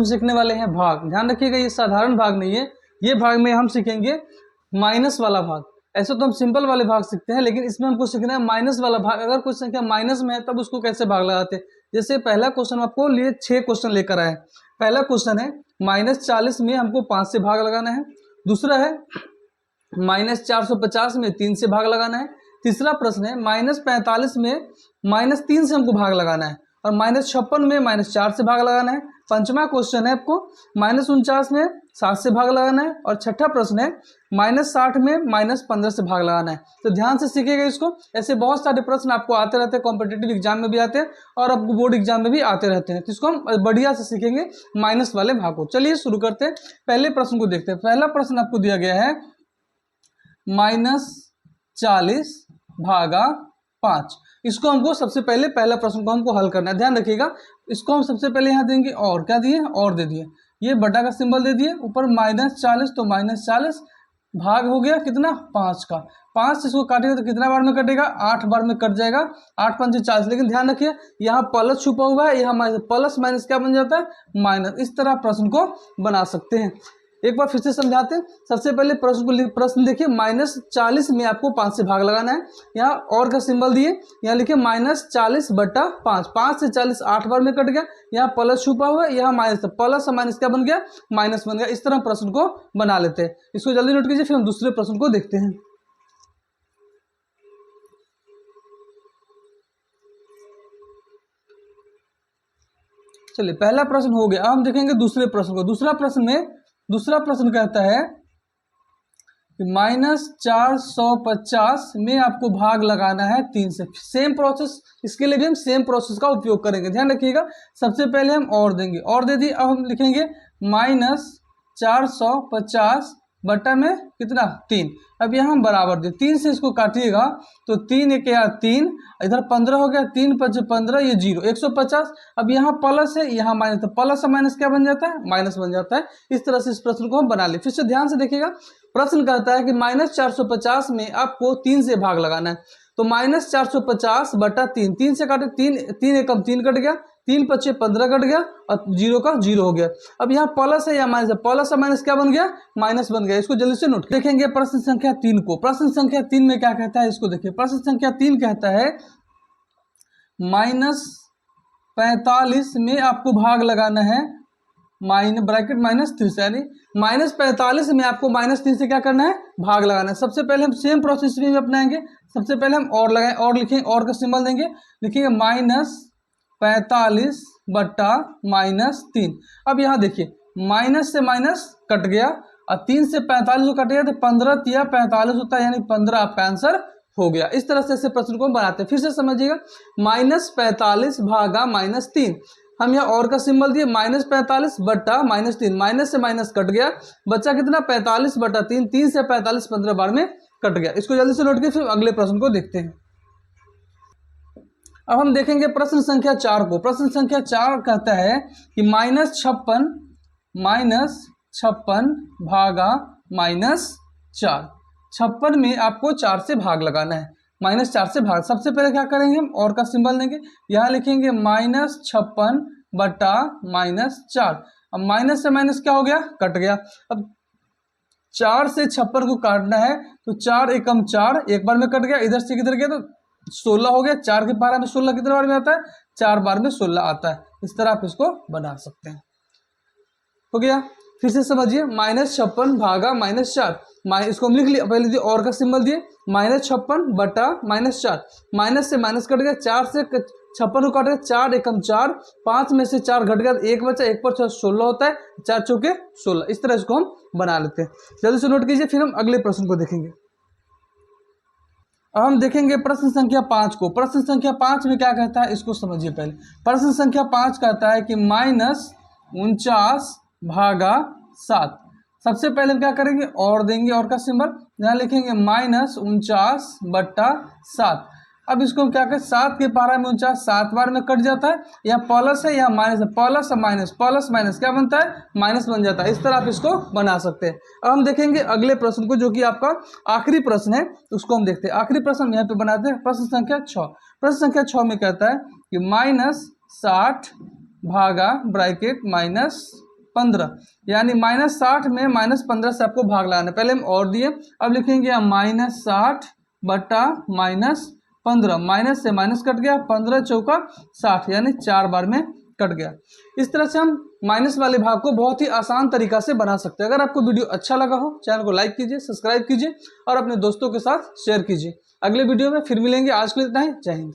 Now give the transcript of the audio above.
सीखने वाले हैं भाग। ध्यान रखिएगा ये साधारण भाग नहीं है, ये भाग में हम सीखेंगे माइनस वाला भाग। ऐसे तो हम सिंपल वाले भाग सीखते हैं, लेकिन इसमें हमको सीखना है माइनस वाला भाग। अगर कोई संख्या माइनस में है तब उसको कैसे भाग लगाते हैं। जैसे पहला क्वेश्चन आपको लिए 6 क्वेश्चन लेकर आए। पहला क्वेश्चन है -40 में हमको 5 से भाग लगाना है। दूसरा है -450 में 3 से भाग लगाना है। तीसरा प्रश्न है -45 में -3 से हमको भाग लगाना है। और -56 में -4 से भाग लगाना है। पंचमा क्वेश्चन है आपको -49 में 7 से भाग लगाना है। और छठा प्रश्न है -60 में -15 से भाग लगाना है। तो ध्यान से सीखिएगा इसको। ऐसे बहुत सारे प्रश्न आपको आते रहते हैं, कॉम्पिटिटिव एग्जाम में भी आते हैं और आपको बोर्ड एग्जाम में भी आते रहते हैं। तो इसको हम बढ़िया से सीखेंगे माइनस वाले भाग को। चलिए शुरू करते हैं, पहले प्रश्न को देखते हैं। पहला प्रश्न आपको दिया गया है -40 भागा 5। इसको हमको सबसे पहले पहला प्रश्न को हमको हल करना है। ध्यान रखिएगा, इसको हम सबसे पहले यहाँ देंगे और क्या दिए, और दे दिए, ये बटा का सिंबल दे दिए, ऊपर -40 तो -40 भाग हो गया कितना 5 का। 5 से इसको काटेगा तो कितना बार में कटेगा, 8 बार में कट जाएगा, 8 5 40। लेकिन ध्यान रखिए यहाँ प्लस छुपा हुआ है, यहाँ प्लस माइनस क्या बन जाता है, माइनस। इस तरह प्रश्न को बना सकते हैं। एक बार फिर से समझाते हैं। सबसे पहले प्रश्न देखिए, -40 में आपको 5 से भाग लगाना है। यहाँ और का सिंबल दिए, यहाँ लिखिए -40 बटा 5। 5 से 40 8 बार में कट गया, यहाँ प्लस छुपा हुआ है, यहाँ माइनस, प्लस और माइनस क्या बन गया, माइनस बन गया। इस तरह प्रश्न को बना लेते हैं। इसको जल्दी नोट कीजिए, फिर हम दूसरे प्रश्न को देखते हैं। चलिए पहला प्रश्न हो गया। अब हम देखेंगे दूसरे प्रश्न को। दूसरा प्रश्न कहता है कि -450 में आपको भाग लगाना है 3 से। सेम प्रोसेस, इसके लिए भी हम सेम प्रोसेस का उपयोग करेंगे। ध्यान रखिएगा, सबसे पहले हम और देंगे, और दे दिए। अब हम लिखेंगे -450 बटा में कितना 3। अब यहाँ हम बराबर दे, 3 से इसको काटिएगा तो 3 1 या 3, इधर 15 हो गया, 3 5 15, ये 0 150। अब यहाँ प्लस है, यहाँ माइनस, तो प्लस और माइनस क्या बन जाता है, माइनस बन जाता है। इस तरह से इस प्रश्न को हम बना ले। फिर से ध्यान से देखिएगा, प्रश्न कहता है कि -450 में आपको 3 से भाग लगाना है। तो -450 बटा 3, 3 से काटे 3 3 एकम 3 कट गया, 3 5 15 कट गया और 0 का 0 हो गया। अब यहाँ प्लस है या माइनस है, प्लस और माइनस क्या बन गया, माइनस बन गया। इसको जल्दी से नोट देखेंगे प्रश्न संख्या 3 को। प्रश्न संख्या 3 में क्या कहता है, इसको देखिए। प्रश्न संख्या 3 कहता है -45 में आपको भाग लगाना है ब्रैकेट -3 से, यानी -45 में आपको -3 से क्या करना है, भाग लगाना है। सबसे पहले हम सेम प्रोसेस में अपनाएंगे। सबसे पहले हम और लगाएं, और लिखेंगे, और का सिंबल देंगे, लिखेंगे -45 बटा -3। अब यहाँ देखिए माइनस से माइनस कट गया और 3 से 45 को कट गया तो 15 तिया 45 होता है, यानी 15 आपका आंसर हो गया। इस तरह से ऐसे प्रश्न को बनाते हैं। फिर से समझिएगा, -45 भागा -3। हम यहाँ और का सिंबल दिए, -45 बटा -3, माइनस से माइनस कट गया, बच्चा कितना 45 बटा 3, 3 से 45 15 बार में कट गया। इसको जल्दी से नोट किए, फिर अगले प्रश्न को देखते हैं। अब हम देखेंगे प्रश्न संख्या 4 को। प्रश्न संख्या 4 कहता है कि -56 भागा -4। 56 में आपको 4 से भाग लगाना है, -4 से भाग। सबसे पहले क्या करेंगे, हम और का सिंबल देंगे, यहाँ लिखेंगे -56 बटा -4। अब माइनस से माइनस क्या हो गया, कट गया। अब 4 से 56 को काटना है तो 4 एकम 4, एक बार में कट गया, इधर से किधर गया तो 16 हो गया। 4 के पारा में 16 कितने बार में आता है, 4 बार में 16 आता है। इस तरह आप इसको बना सकते हैं। हो गया, फिर से समझिए, -56 भागा -4। इसको हम लिख लिया, पहले दिए और का सिंबल दिए, -56 बटा -4। माइनस से माइनस कट गया, 4 से 56 को काट गया, 4 एकम 4, 5 में से 4 घट गया, 1 बचा, 1 पर 16 होता है, 4 चौके 16। इस तरह इसको हम बना लेते हैं। जल्दी से नोट कीजिए, फिर हम अगले प्रश्न को देखेंगे। अब हम देखेंगे प्रश्न संख्या 5 को। प्रश्न संख्या 5 में क्या कहता है, इसको समझिए पहले। प्रश्न संख्या 5 कहता है कि -49 भागा 7। सबसे पहले हम क्या करेंगे, और देंगे, और का सिंबल, यहाँ लिखेंगे -49 बटा 7। अब इसको हम क्या करें, 7 के पारा में 49 7 बार में कट जाता है, यहाँ प्लस है यहाँ माइनस है, प्लस और माइनस, प्लस माइनस क्या बनता है, माइनस बन जाता है। इस तरह आप इसको बना सकते हैं। अब हम देखेंगे अगले प्रश्न को, जो कि आपका आखिरी प्रश्न है, उसको हम देखते हैं। आखिरी प्रश्न हम यहाँ पे बनाते हैं, प्रश्न संख्या 6। प्रश्न संख्या 6 में कहता है कि -60 भागा ब्रैकेट 15, यानी -60 में -15 से आपको भाग लगाना है। पहले हम और दिए, अब लिखेंगे हम -60 बटा -15, माइनस से माइनस कट गया, 15 चौका 60, यानी 4 बार में कट गया। इस तरह से हम माइनस वाले भाग को बहुत ही आसान तरीका से बना सकते हैं। अगर आपको वीडियो अच्छा लगा हो, चैनल को लाइक कीजिए, सब्सक्राइब कीजिए और अपने दोस्तों के साथ शेयर कीजिए। अगले वीडियो में फिर मिलेंगे। आज के लिए इतना ही। जय हिंद।